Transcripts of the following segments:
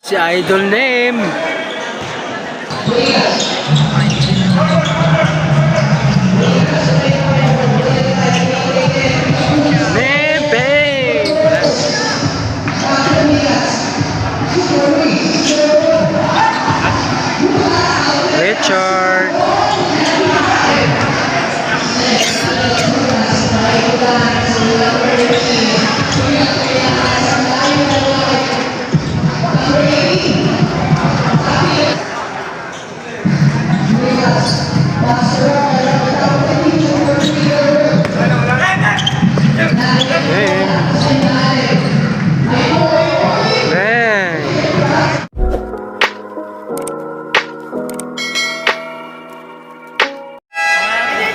Si Idol Name. Richard.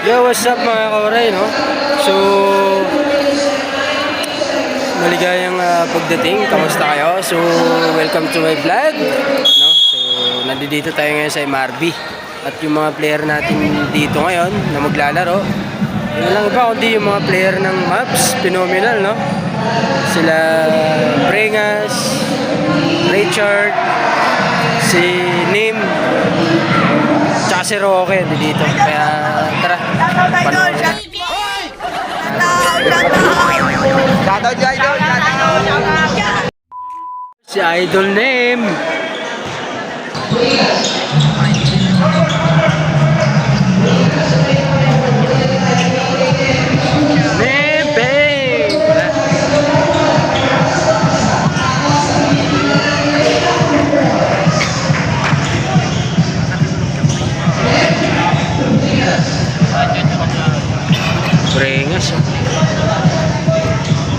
Yo, what's up mga kauray, no? So, maligayang pagdating. Kamusta kayo? So, welcome to my vlog, no? So, nandito tayo ngayon sa MRB. At yung mga player natin dito ngayon na maglalaro, yun lang ba kundi yung mga player ng Maps, phenomenal, no? Sila Brengas, Richard, si Nim, tsaka si Roque dito. Kaya tara, panoorin na. Si Idol Name.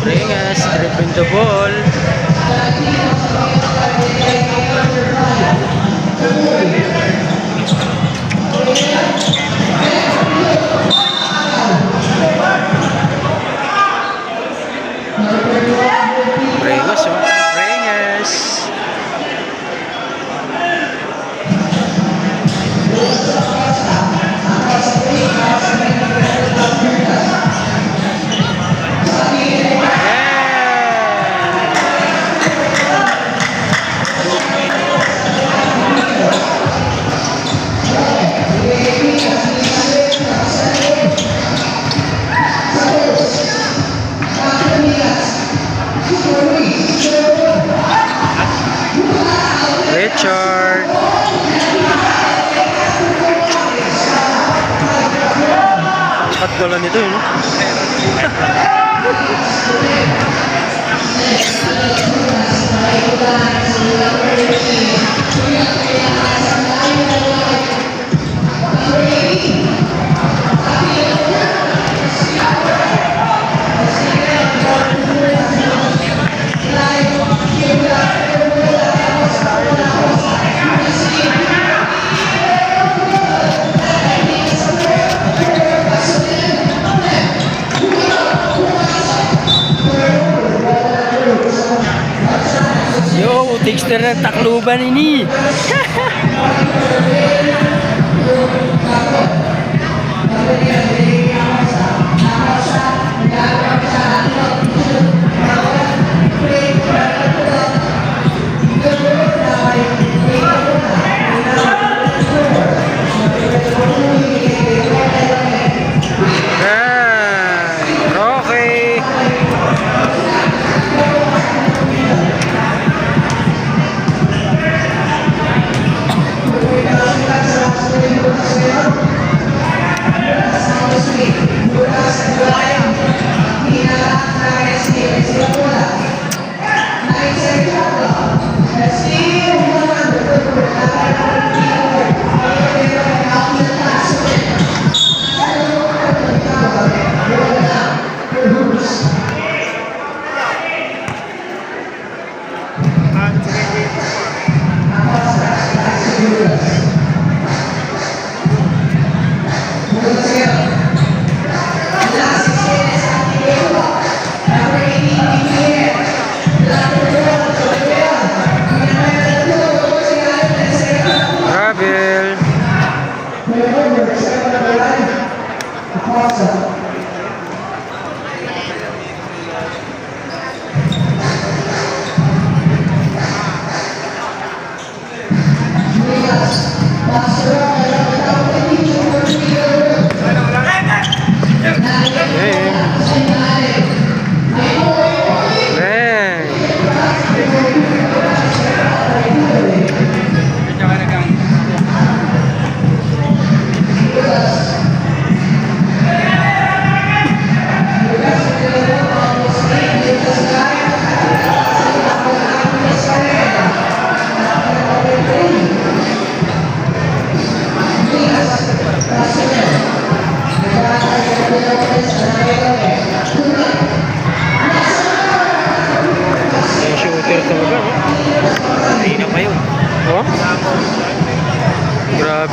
Brengas, dribbling the ball. Brengas, oh. Brengas. Richard. Cut goal nito, no? Yo, texture ng takluban ini.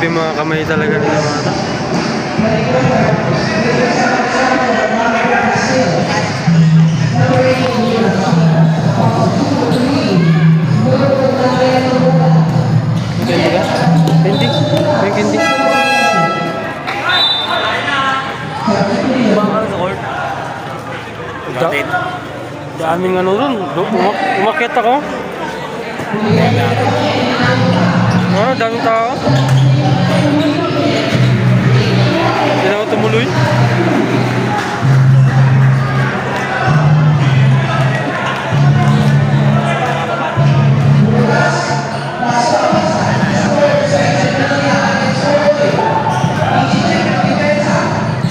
Grabe mga kamay talaga nila mga to. Hindi ka? Hindi. Hindi. Bakit? Daming ano ron. Umakit ako. Ah, daming tao. Hindi na ako tumuloy.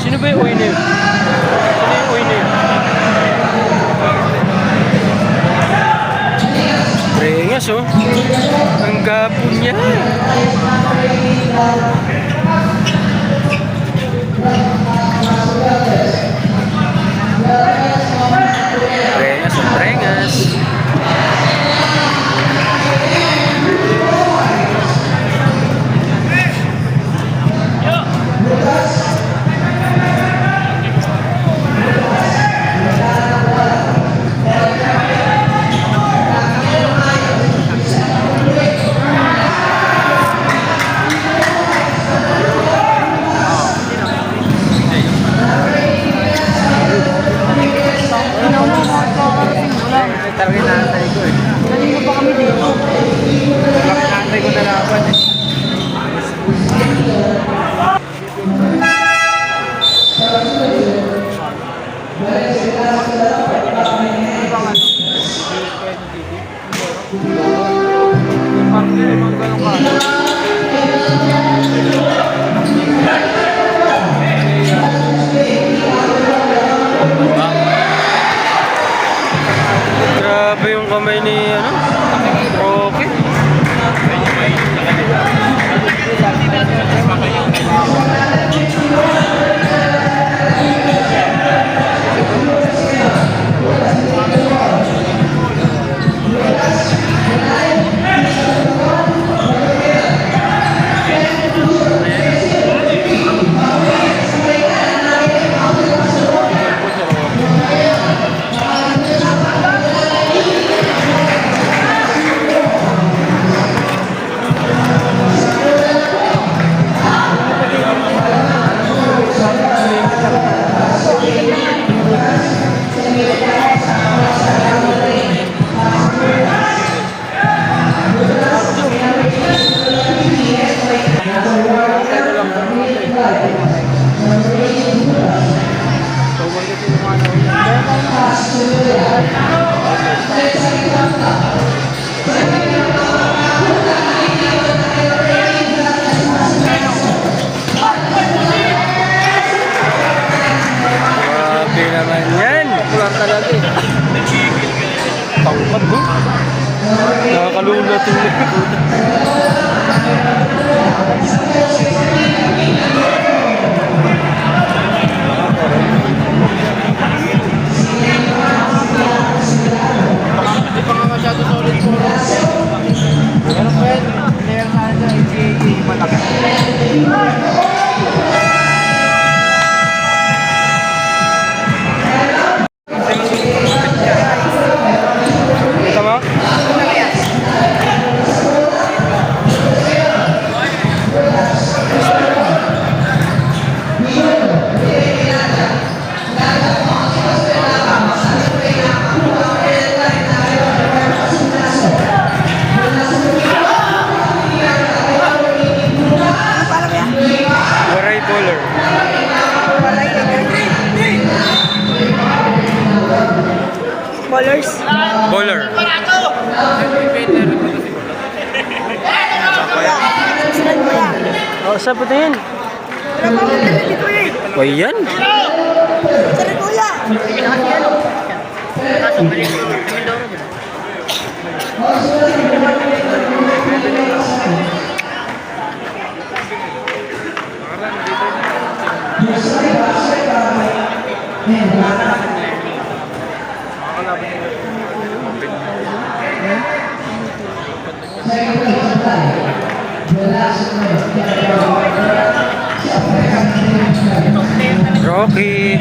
Sino ba yung uwi na yun? Sino yung uwi na yun? Rengas oh. Ang gapo niya. Rengas oh, rengas. Talaga inaantay ko eh. Kanina pa kami dito. Talaga inaantay ko na laban eh. Grabe yung kamay ni ano? Okay. Grabe naman yan. Kulang talaga eh. Pangkat mo. Nakakalunod yung likod. Hindi pa nga masyado solid po. Pero pwede. Player na dyan. Hindi malaki. Kita mo? Waray bowler. Ballers. Bowler. Susunod mo yan. Oh, saan po tingin? Wala pa akong galit dito eh. O yan. Sorry kuya. Rocky.